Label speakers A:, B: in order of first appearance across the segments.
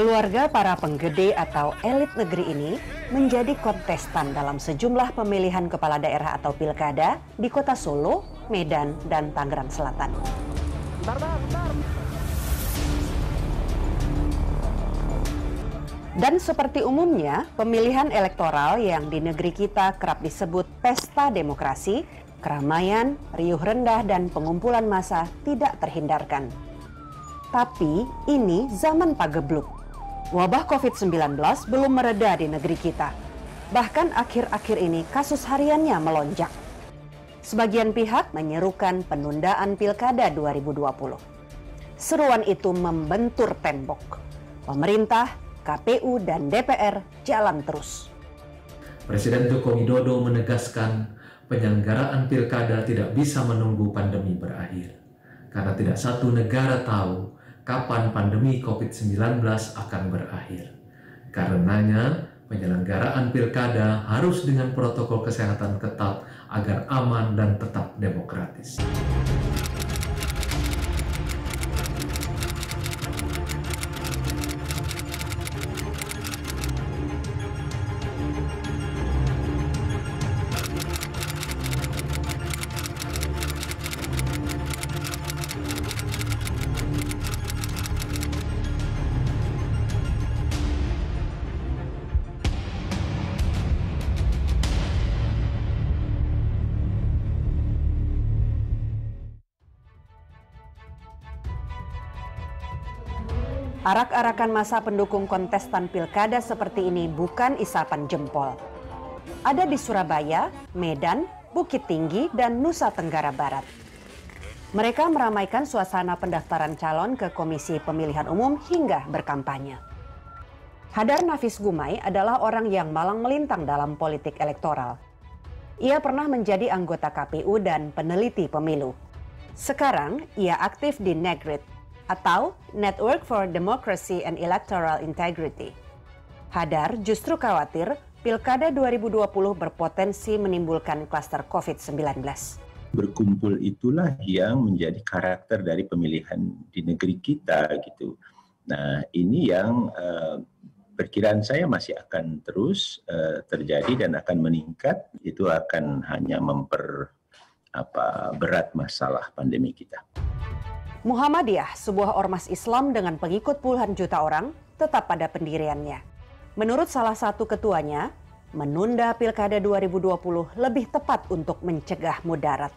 A: Keluarga para penggede atau elit negeri ini menjadi kontestan dalam sejumlah pemilihan kepala daerah atau pilkada di kota Solo, Medan, dan Tangerang Selatan. Dan seperti umumnya, pemilihan elektoral yang di negeri kita kerap disebut pesta demokrasi, keramaian, riuh rendah, dan pengumpulan massa tidak terhindarkan. Tapi ini zaman pagebluk. Wabah COVID-19 belum mereda di negeri kita. Bahkan akhir-akhir ini kasus hariannya melonjak. Sebagian pihak menyerukan penundaan Pilkada 2020. Seruan itu membentur tembok. Pemerintah, KPU, dan DPR jalan terus.
B: Presiden Joko Widodo menegaskan penyelenggaraan Pilkada tidak bisa menunggu pandemi berakhir. Karena tidak satu negara tahu kapan pandemi COVID-19 akan berakhir. Karenanya, penyelenggaraan Pilkada harus dengan protokol kesehatan ketat agar aman dan tetap demokratis.
A: Arak-arakan massa pendukung kontestan pilkada seperti ini bukan isapan jempol. Ada di Surabaya, Medan, Bukit Tinggi, dan Nusa Tenggara Barat. Mereka meramaikan suasana pendaftaran calon ke Komisi Pemilihan Umum hingga berkampanye. Hadar Nafis Gumai adalah orang yang malang melintang dalam politik elektoral. Ia pernah menjadi anggota KPU dan peneliti pemilu. Sekarang ia aktif di NEGRIT, atau Network for Democracy and Electoral Integrity. Hadar justru khawatir Pilkada 2020 berpotensi menimbulkan klaster COVID-19.
C: Berkumpul itulah yang menjadi karakter dari pemilihan di negeri kita gitu. Nah, ini yang perkiraan saya masih akan terus terjadi dan akan meningkat. Itu akan hanya berat masalah pandemi kita.
A: Muhammadiyah, sebuah ormas Islam dengan pengikut puluhan juta orang, tetap pada pendiriannya. Menurut salah satu ketuanya, menunda Pilkada 2020 lebih tepat untuk mencegah mudarat.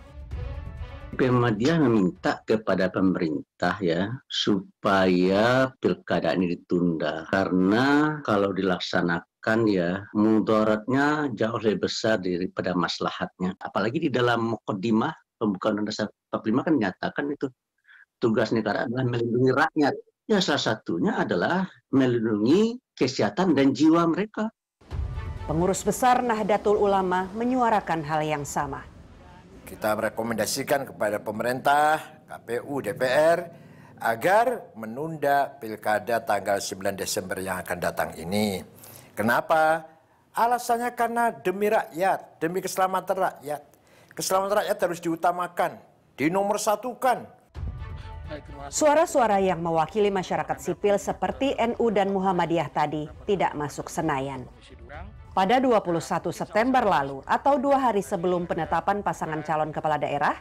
D: Muhammadiyah meminta kepada pemerintah supaya Pilkada ini ditunda. Karena kalau dilaksanakan mudaratnya jauh lebih besar daripada maslahatnya. Apalagi di dalam Muqaddimah pembukaan Undang-Undang 45 kan menyatakan itu. Tugas negara adalah melindungi rakyat. Ya, salah satunya adalah melindungi kesehatan dan jiwa mereka.
A: Pengurus besar Nahdlatul Ulama menyuarakan hal yang sama.
E: Kita merekomendasikan kepada pemerintah, KPU, DPR, agar menunda Pilkada tanggal 9 Desember yang akan datang ini. Kenapa? Alasannya karena demi rakyat, demi keselamatan rakyat. Keselamatan rakyat harus diutamakan, dinomorsatukan.
A: Suara-suara yang mewakili masyarakat sipil seperti NU dan Muhammadiyah tadi tidak masuk Senayan. Pada 21 September lalu atau 2 hari sebelum penetapan pasangan calon kepala daerah,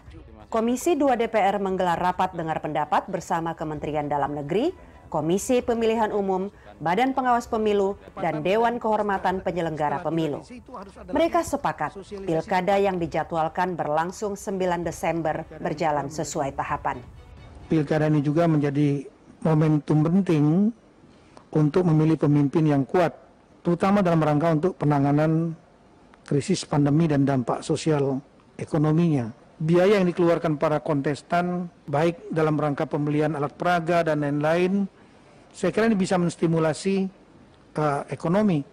A: Komisi 2 DPR menggelar rapat dengar pendapat bersama Kementerian Dalam Negeri, Komisi Pemilihan Umum, Badan Pengawas Pemilu, dan Dewan Kehormatan Penyelenggara Pemilu. Mereka sepakat Pilkada yang dijadwalkan berlangsung 9 Desember berjalan sesuai tahapan.
F: Pilkada ini juga menjadi momentum penting untuk memilih pemimpin yang kuat, terutama dalam rangka untuk penanganan krisis pandemi dan dampak sosial ekonominya. Biaya yang dikeluarkan para kontestan, baik dalam rangka pembelian alat peraga dan lain-lain, saya kira ini bisa menstimulasi ekonomi.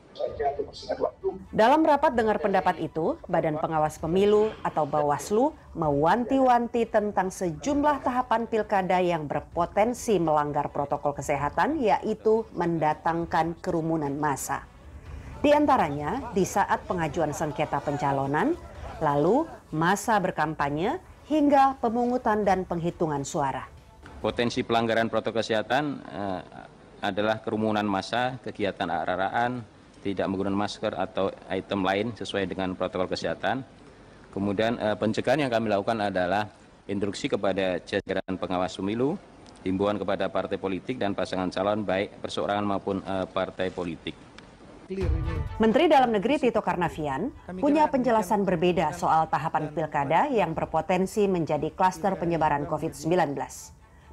A: Dalam rapat dengar pendapat itu, Badan Pengawas Pemilu atau Bawaslu mewanti-wanti tentang sejumlah tahapan pilkada yang berpotensi melanggar protokol kesehatan, yaitu mendatangkan kerumunan massa. Di antaranya di saat pengajuan sengketa pencalonan, lalu masa berkampanye, hingga pemungutan dan penghitungan suara.
G: Potensi pelanggaran protokol kesehatan adalah kerumunan massa, kegiatan arah-arahan, tidak menggunakan masker atau item lain sesuai dengan protokol kesehatan. Kemudian pencegahan yang kami lakukan adalah instruksi kepada jajaran pengawas pemilu, himbauan kepada partai politik dan pasangan calon baik perseorangan maupun partai politik.
A: Menteri Dalam Negeri Tito Karnavian punya penjelasan berbeda soal tahapan pilkada yang berpotensi menjadi klaster penyebaran COVID-19.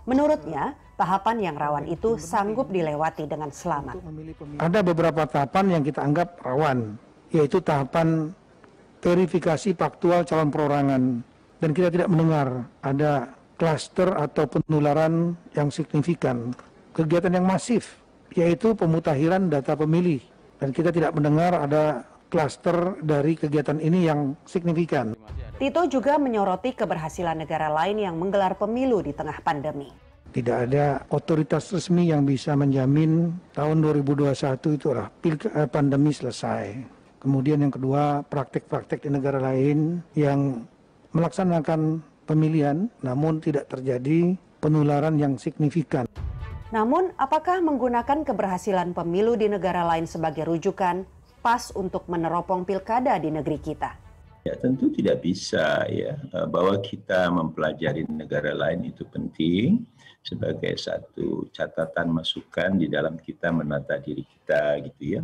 A: Menurutnya, tahapan yang rawan itu sanggup dilewati dengan selamat.
F: Ada beberapa tahapan yang kita anggap rawan, yaitu tahapan verifikasi faktual calon perorangan. Dan kita tidak mendengar ada klaster atau penularan yang signifikan. Kegiatan yang masif, yaitu pemutakhiran data pemilih. Dan kita tidak mendengar ada klaster dari kegiatan ini yang signifikan.
A: Tito juga menyoroti keberhasilan negara lain yang menggelar pemilu di tengah pandemi.
F: Tidak ada otoritas resmi yang bisa menjamin tahun 2021 itu pandemi selesai. Kemudian yang kedua, praktek-praktek di negara lain yang melaksanakan pemilihan namun tidak terjadi penularan yang signifikan.
A: Namun, apakah menggunakan keberhasilan pemilu di negara lain sebagai rujukan pas untuk meneropong pilkada di negeri kita?
C: Ya, tentu tidak bisa ya, bahwa kita mempelajari negara lain itu penting sebagai satu catatan masukan di dalam kita menata diri kita gitu ya.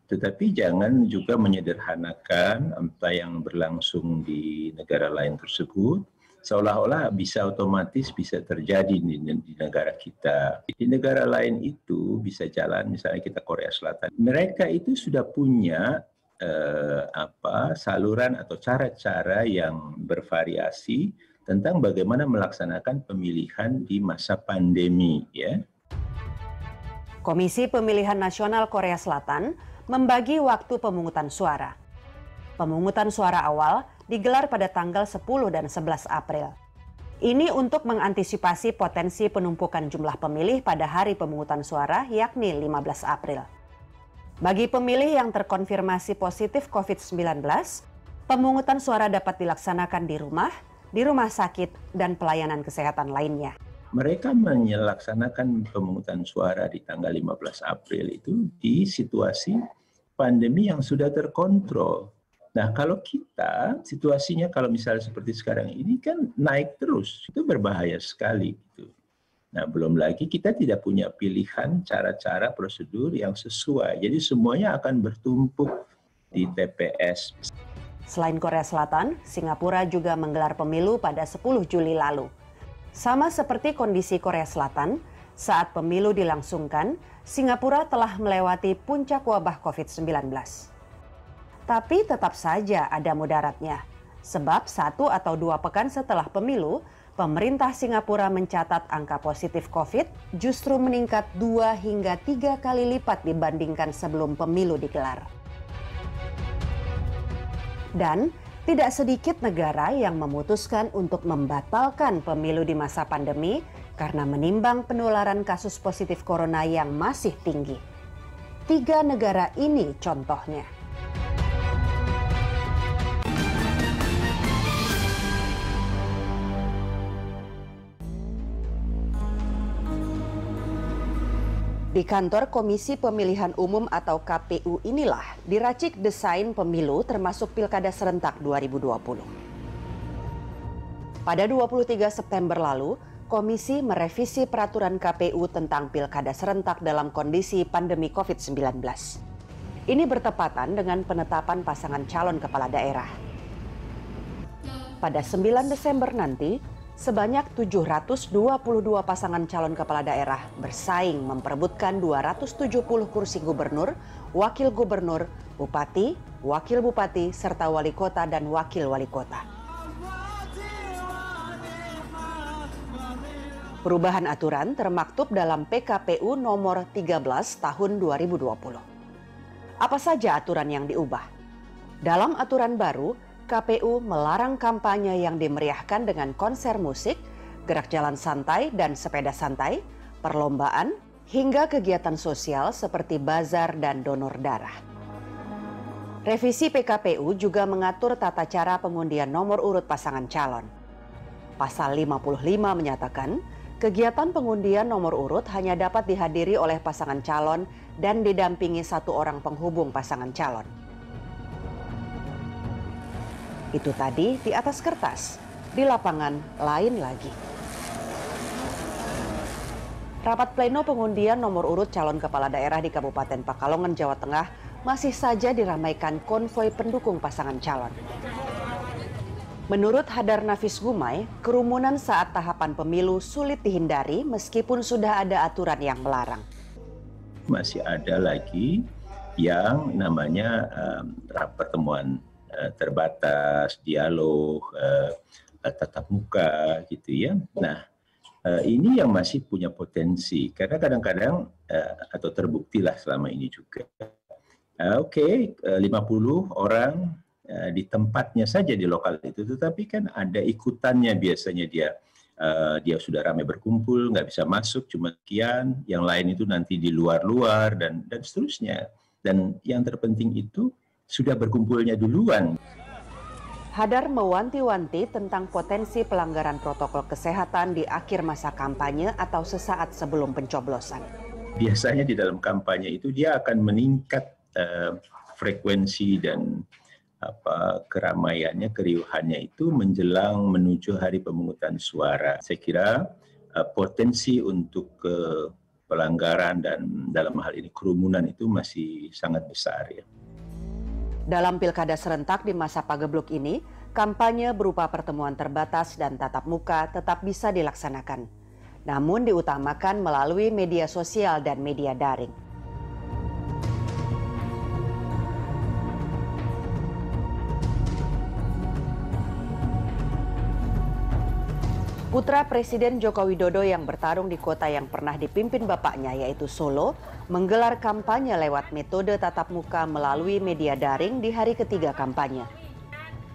C: Tetapi jangan juga menyederhanakan apa yang berlangsung di negara lain tersebut seolah-olah bisa otomatis bisa terjadi di negara kita. Di negara lain itu bisa jalan, misalnya kita Korea Selatan. Mereka itu sudah punya saluran atau cara-cara yang bervariasi tentang bagaimana melaksanakan pemilihan di masa pandemi, ya.
A: Komisi Pemilihan Nasional Korea Selatan membagi waktu pemungutan suara. Pemungutan suara awal digelar pada tanggal 10 dan 11 April. Ini untuk mengantisipasi potensi penumpukan jumlah pemilih pada hari pemungutan suara, yakni 15 April. Bagi pemilih yang terkonfirmasi positif COVID-19, pemungutan suara dapat dilaksanakan di rumah sakit, dan pelayanan kesehatan lainnya.
C: Mereka melaksanakan pemungutan suara di tanggal 15 April itu di situasi pandemi yang sudah terkontrol. Nah, kalau kita, situasinya kalau misalnya seperti sekarang ini kan naik terus, itu berbahaya sekali. Gitu. Nah, belum lagi kita tidak punya pilihan cara-cara prosedur yang sesuai. Jadi semuanya akan bertumpuk di TPS.
A: Selain Korea Selatan, Singapura juga menggelar pemilu pada 10 Juli lalu. Sama seperti kondisi Korea Selatan, saat pemilu dilangsungkan, Singapura telah melewati puncak wabah COVID-19. Tapi tetap saja ada mudaratnya, sebab 1 atau 2 pekan setelah pemilu, pemerintah Singapura mencatat angka positif COVID justru meningkat 2 hingga 3 kali lipat dibandingkan sebelum pemilu digelar. Dan tidak sedikit negara yang memutuskan untuk membatalkan pemilu di masa pandemi karena menimbang penularan kasus positif corona yang masih tinggi. 3 negara ini contohnya. Di kantor Komisi Pemilihan Umum atau KPU inilah diracik desain pemilu termasuk Pilkada Serentak 2020. Pada 23 September lalu, Komisi merevisi peraturan KPU tentang Pilkada Serentak dalam kondisi pandemi COVID-19. Ini bertepatan dengan penetapan pasangan calon kepala daerah. Pada 9 Desember nanti, sebanyak 722 pasangan calon kepala daerah bersaing memperebutkan 270 kursi gubernur, wakil gubernur, bupati, wakil bupati, serta wali kota dan wakil wali kota. Perubahan aturan termaktub dalam PKPU nomor 13 tahun 2020. Apa saja aturan yang diubah? Dalam aturan baru, KPU melarang kampanye yang dimeriahkan dengan konser musik, gerak jalan santai dan sepeda santai, perlombaan, hingga kegiatan sosial seperti bazar dan donor darah. Revisi PKPU juga mengatur tata cara pengundian nomor urut pasangan calon. Pasal 55 menyatakan, Kegiatan pengundian nomor urut hanya dapat dihadiri oleh pasangan calon dan didampingi 1 orang penghubung pasangan calon. Itu tadi di atas kertas, di lapangan lain lagi. Rapat pleno pengundian nomor urut calon kepala daerah di Kabupaten Pekalongan, Jawa Tengah masih saja diramaikan konvoi pendukung pasangan calon. Menurut Hadar Nafis Gumai, kerumunan saat tahapan pemilu sulit dihindari meskipun sudah ada aturan yang melarang.
C: Masih ada lagi yang namanya pertemuan terbatas, dialog, tatap muka gitu ya. Nah, ini yang masih punya potensi karena kadang-kadang atau terbuktilah selama ini juga. 50 orang di tempatnya saja di lokal itu, tetapi kan ada ikutannya biasanya dia sudah ramai berkumpul, nggak bisa masuk cuma sekian, yang lain itu nanti di luar-luar dan seterusnya. Dan yang terpenting itu sudah berkumpulnya duluan.
A: Hadar mewanti-wanti tentang potensi pelanggaran protokol kesehatan di akhir masa kampanye atau sesaat sebelum pencoblosan.
C: Biasanya di dalam kampanye itu dia akan meningkat frekuensi dan keramaiannya, keriuhannya itu menjelang menuju hari pemungutan suara. Saya kira potensi untuk pelanggaran dan dalam hal ini kerumunan itu masih sangat besar ya.
A: Dalam pilkada serentak di masa pagebluk ini, kampanye berupa pertemuan terbatas dan tatap muka tetap bisa dilaksanakan. Namun diutamakan melalui media sosial dan media daring. Putra Presiden Joko Widodo yang bertarung di kota yang pernah dipimpin bapaknya yaitu Solo, menggelar kampanye lewat metode tatap muka melalui media daring di hari ketiga kampanye.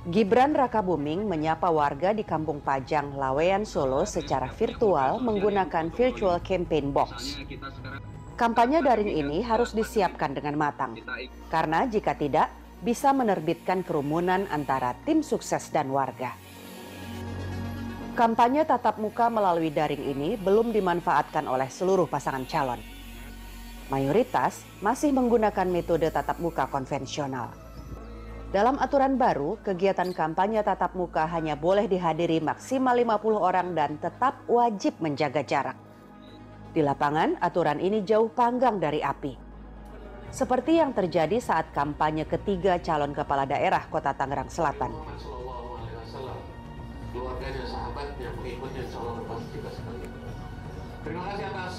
A: Gibran Rakabuming menyapa warga di Kampung Pajang, Lawean, Solo secara virtual menggunakan virtual campaign box. Kampanye daring ini harus disiapkan dengan matang, karena jika tidak bisa menerbitkan kerumunan antara tim sukses dan warga. Kampanye tatap muka melalui daring ini belum dimanfaatkan oleh seluruh pasangan calon. Mayoritas masih menggunakan metode tatap muka konvensional. Dalam aturan baru, kegiatan kampanye tatap muka hanya boleh dihadiri maksimal 50 orang dan tetap wajib menjaga jarak. Di lapangan, aturan ini jauh panggang dari api. Seperti yang terjadi saat kampanye ketiga calon kepala daerah Kota Tangerang Selatan.
H: Keluarganya, sahabatnya, pengikutnya, calon juga sekalian. Terima kasih atas.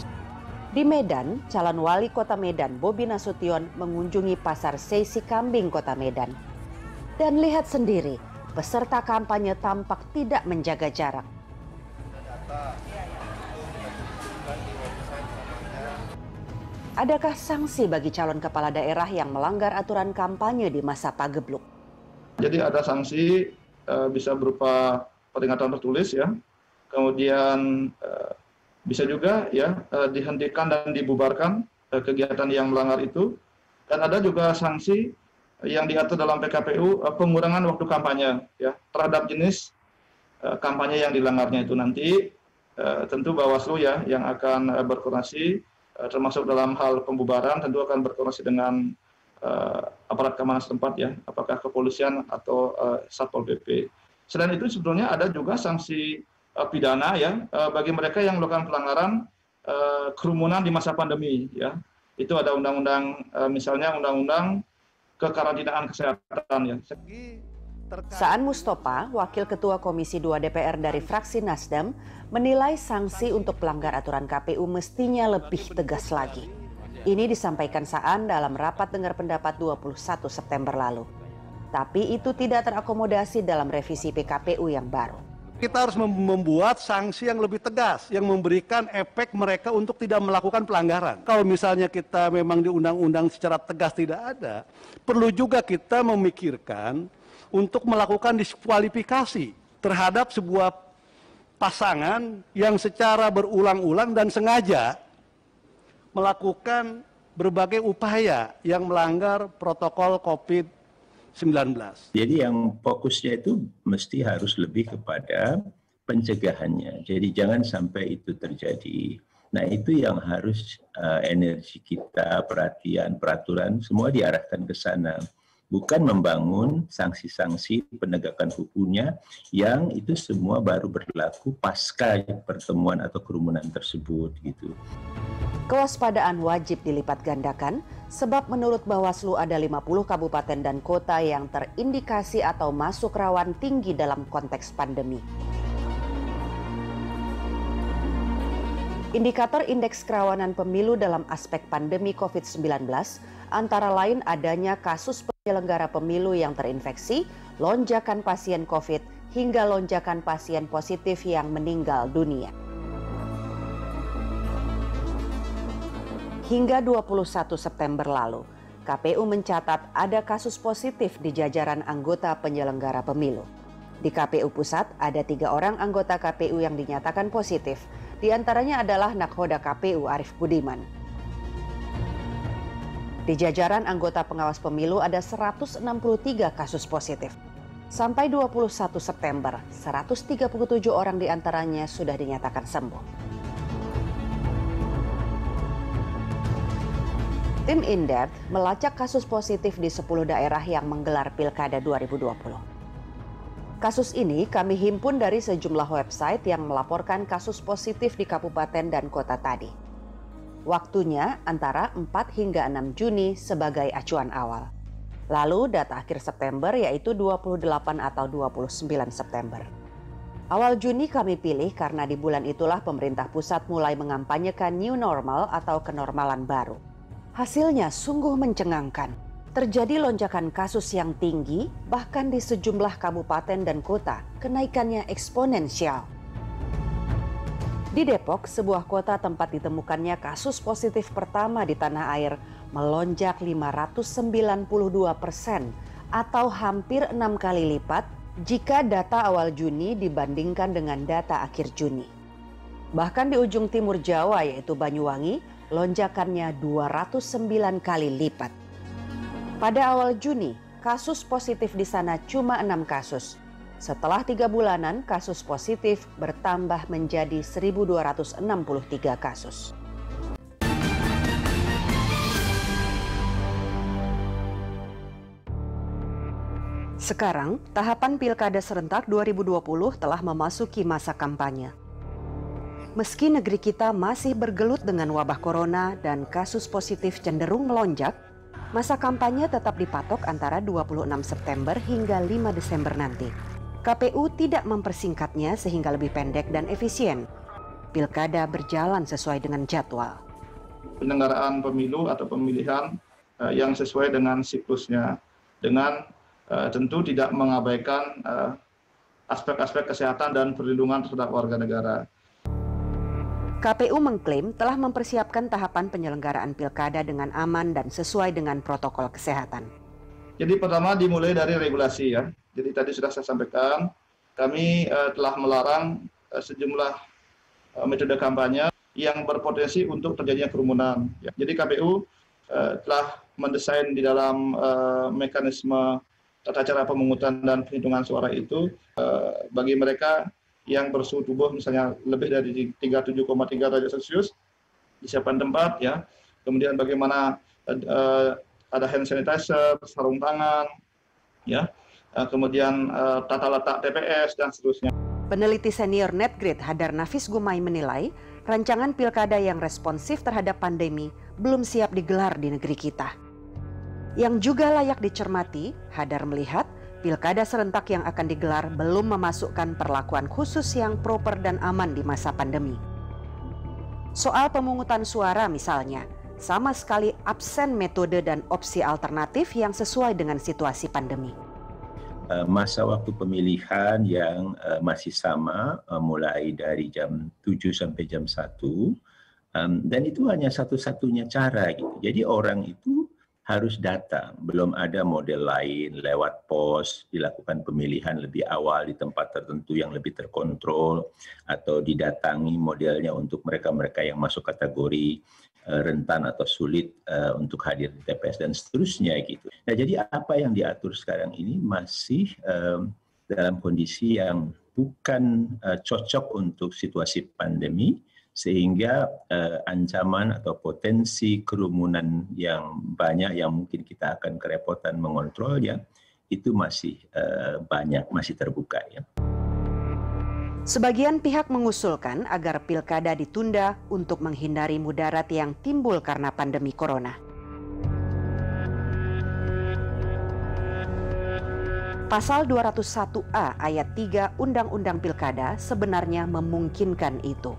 A: Di Medan, calon wali kota Medan Bobi Nasution mengunjungi pasar Seisi Kambing Kota Medan. Dan lihat sendiri, peserta kampanye tampak tidak menjaga jarak. Adakah sanksi bagi calon kepala daerah yang melanggar aturan kampanye di masa pagebluk?
I: Jadi ada sanksi bisa berupa peringatan tertulis ya, kemudian bisa juga ya dihentikan dan dibubarkan kegiatan yang melanggar itu, dan ada juga sanksi yang diatur dalam PKPU pengurangan waktu kampanye ya terhadap jenis kampanye yang dilanggarnya itu. Nanti tentu Bawaslu ya yang akan berkoordinasi termasuk dalam hal pembubaran, tentu akan berkoordinasi dengan aparat keamanan setempat ya, apakah kepolisian atau Satpol PP. Selain itu sebetulnya ada juga sanksi pidana ya bagi mereka yang melakukan pelanggaran kerumunan di masa pandemi ya. Itu ada undang-undang misalnya undang-undang kekarantinaan kesehatan ya.
A: Saan Mustopa, Wakil Ketua Komisi 2 DPR dari fraksi Nasdem, menilai sanksi untuk pelanggar aturan KPU mestinya lebih tegas lagi. Ini disampaikan Saan dalam rapat dengar pendapat 21 September lalu. Tapi itu tidak terakomodasi dalam revisi PKPU yang baru.
J: Kita harus membuat sanksi yang lebih tegas, yang memberikan efek mereka untuk tidak melakukan pelanggaran. Kalau misalnya kita memang di undang-undang secara tegas tidak ada, perlu juga kita memikirkan untuk melakukan diskualifikasi terhadap sebuah pasangan yang secara berulang-ulang dan sengaja melakukan berbagai upaya yang melanggar protokol COVID-19.
C: Jadi yang fokusnya itu mesti harus lebih kepada pencegahannya. Jadi jangan sampai itu terjadi. Nah, itu yang harus energi kita, perhatian, peraturan, semua diarahkan ke sana. Bukan membangun sanksi-sanksi penegakan hukumnya yang itu semua baru berlaku pasca pertemuan atau kerumunan tersebut gitu.
A: Kewaspadaan wajib dilipat gandakan sebab menurut Bawaslu ada 50 kabupaten dan kota yang terindikasi atau masuk rawan tinggi dalam konteks pandemi. Indikator indeks kerawanan pemilu dalam aspek pandemi COVID-19 antara lain adanya kasus penyelenggara pemilu yang terinfeksi, lonjakan pasien COVID, hingga lonjakan pasien positif yang meninggal dunia. Hingga 21 September lalu, KPU mencatat ada kasus positif di jajaran anggota penyelenggara pemilu. Di KPU Pusat ada 3 orang anggota KPU yang dinyatakan positif. Di antaranya adalah Nakhoda KPU Arief Budiman. Di jajaran anggota pengawas pemilu ada 163 kasus positif. Sampai 21 September, 137 orang di antaranya sudah dinyatakan sembuh. Tim Indep melacak kasus positif di 10 daerah yang menggelar Pilkada 2020. Kasus ini kami himpun dari sejumlah website yang melaporkan kasus positif di kabupaten dan kota tadi. Waktunya antara 4 hingga 6 Juni sebagai acuan awal. Lalu data akhir September yaitu 28 atau 29 September. Awal Juni kami pilih karena di bulan itulah pemerintah pusat mulai mengampanyekan new normal atau kenormalan baru. Hasilnya sungguh mencengangkan. Terjadi lonjakan kasus yang tinggi, bahkan di sejumlah kabupaten dan kota, kenaikannya eksponensial. Di Depok, sebuah kota tempat ditemukannya kasus positif pertama di tanah air, melonjak 592% atau hampir 6 kali lipat jika data awal Juni dibandingkan dengan data akhir Juni. Bahkan di ujung timur Jawa yaitu Banyuwangi, lonjakannya 209 kali lipat. Pada awal Juni, kasus positif di sana cuma 6 kasus. Setelah 3 bulanan, kasus positif bertambah menjadi 1.263 kasus. Sekarang, tahapan Pilkada Serentak 2020 telah memasuki masa kampanye. Meski negeri kita masih bergelut dengan wabah corona dan kasus positif cenderung melonjak, masa kampanye tetap dipatok antara 26 September hingga 5 Desember nanti. KPU tidak mempersingkatnya sehingga lebih pendek dan efisien. Pilkada berjalan sesuai dengan jadwal.
I: Penyelenggaraan pemilu atau pemilihan yang sesuai dengan siklusnya, dengan tentu tidak mengabaikan aspek-aspek kesehatan dan perlindungan terhadap warga negara.
A: KPU mengklaim telah mempersiapkan tahapan penyelenggaraan pilkada dengan aman dan sesuai dengan protokol kesehatan.
I: Jadi pertama dimulai dari regulasi ya. Jadi tadi sudah saya sampaikan, kami telah melarang sejumlah metode kampanye yang berpotensi untuk terjadinya kerumunan. Ya. Jadi KPU telah mendesain di dalam mekanisme tata cara pemungutan dan penghitungan suara itu bagi mereka yang bersuhu tubuh misalnya lebih dari 37,3 derajat Celcius, disiapkan tempat ya. Kemudian bagaimana ada hand sanitizer, sarung tangan, ya. Kemudian tata letak TPS dan seterusnya.
A: Peneliti senior Netgrid Hadar Nafis Gumai menilai rancangan pilkada yang responsif terhadap pandemi belum siap digelar di negeri kita. Yang juga layak dicermati, Hadar melihat pilkada serentak yang akan digelar belum memasukkan perlakuan khusus yang proper dan aman di masa pandemi. Soal pemungutan suara misalnya, sama sekali absen metode dan opsi alternatif yang sesuai dengan situasi pandemi.
C: Masa waktu pemilihan yang masih sama, mulai dari jam 7 sampai jam 1, dan itu hanya satu-satunya cara gitu. Jadi orang itu harus datang, belum ada model lain lewat pos, dilakukan pemilihan lebih awal di tempat tertentu yang lebih terkontrol, atau didatangi modelnya untuk mereka-mereka yang masuk kategori rentan atau sulit untuk hadir di TPS dan seterusnya gitu. Nah, jadi apa yang diatur sekarang ini masih dalam kondisi yang bukan cocok untuk situasi pandemi, sehingga ancaman atau potensi kerumunan yang banyak yang mungkin kita akan kerepotan mengontrolnya itu masih banyak, masih terbuka ya.
A: Sebagian pihak mengusulkan agar pilkada ditunda untuk menghindari mudarat yang timbul karena pandemi corona. Pasal 201A ayat 3 Undang-Undang Pilkada sebenarnya memungkinkan itu.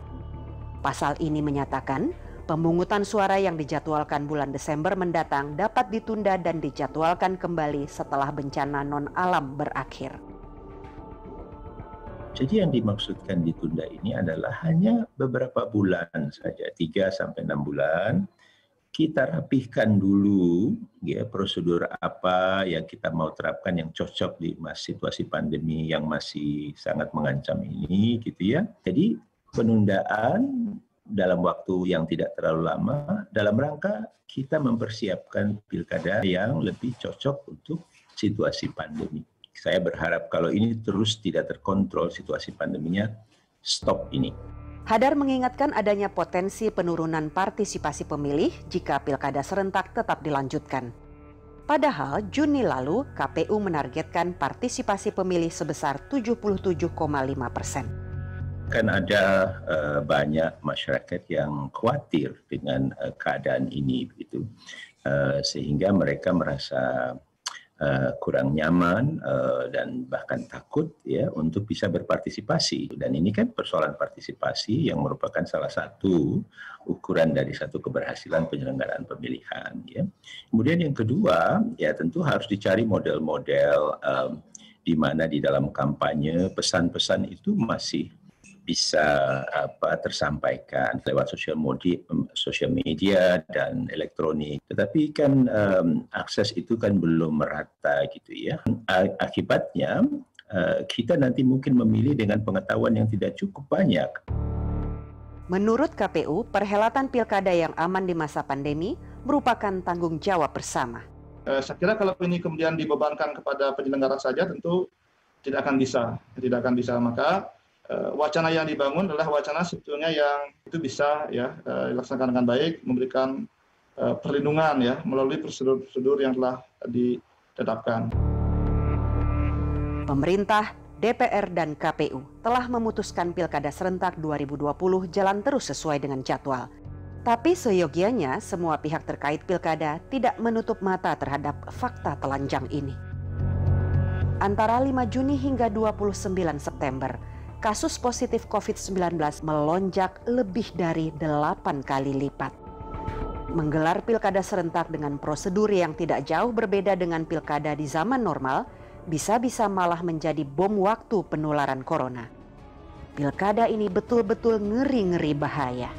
A: Pasal ini menyatakan pemungutan suara yang dijadwalkan bulan Desember mendatang dapat ditunda dan dijadwalkan kembali setelah bencana non-alam berakhir.
C: Jadi yang dimaksudkan ditunda ini adalah hanya beberapa bulan saja, 3-6 bulan. Kita rapihkan dulu ya, prosedur apa yang kita mau terapkan yang cocok di situasi pandemi yang masih sangat mengancam ini gitu ya. Jadi penundaan dalam waktu yang tidak terlalu lama dalam rangka kita mempersiapkan pilkada yang lebih cocok untuk situasi pandemi. Saya berharap kalau ini terus tidak terkontrol situasi pandeminya, stop ini.
A: Hadar mengingatkan adanya potensi penurunan partisipasi pemilih jika pilkada serentak tetap dilanjutkan. Padahal Juni lalu KPU menargetkan partisipasi pemilih sebesar 77,5%.
C: Kan ada banyak masyarakat yang khawatir dengan keadaan ini, begitu, sehingga mereka merasa kurang nyaman dan bahkan takut ya untuk bisa berpartisipasi. Dan ini kan persoalan partisipasi yang merupakan salah satu ukuran dari satu keberhasilan penyelenggaraan pemilihan. Ya. Kemudian yang kedua ya tentu harus dicari model-model di mana di dalam kampanye pesan-pesan itu masih bisa tersampaikan lewat sosial media dan elektronik. Tetapi kan akses itu kan belum merata gitu ya. Akibatnya kita nanti mungkin memilih dengan pengetahuan yang tidak cukup banyak.
A: Menurut KPU, perhelatan pilkada yang aman di masa pandemi merupakan tanggung jawab bersama.
I: Saya kira kalau ini kemudian dibebankan kepada penyelenggara saja tentu tidak akan bisa. Maka wacana yang dibangun adalah wacana sebetulnya yang itu bisa ya dilaksanakan dengan baik, memberikan perlindungan ya melalui prosedur-prosedur yang telah ditetapkan.
A: Pemerintah, DPR dan KPU telah memutuskan pilkada serentak 2020 jalan terus sesuai dengan jadwal. Tapi seyogianya semua pihak terkait pilkada tidak menutup mata terhadap fakta telanjang ini. Antara 5 Juni hingga 29 September, kasus positif COVID-19 melonjak lebih dari 8 kali lipat. Menggelar pilkada serentak dengan prosedur yang tidak jauh berbeda dengan pilkada di zaman normal, bisa-bisa malah menjadi bom waktu penularan corona. Pilkada ini betul-betul ngeri-ngeri bahaya.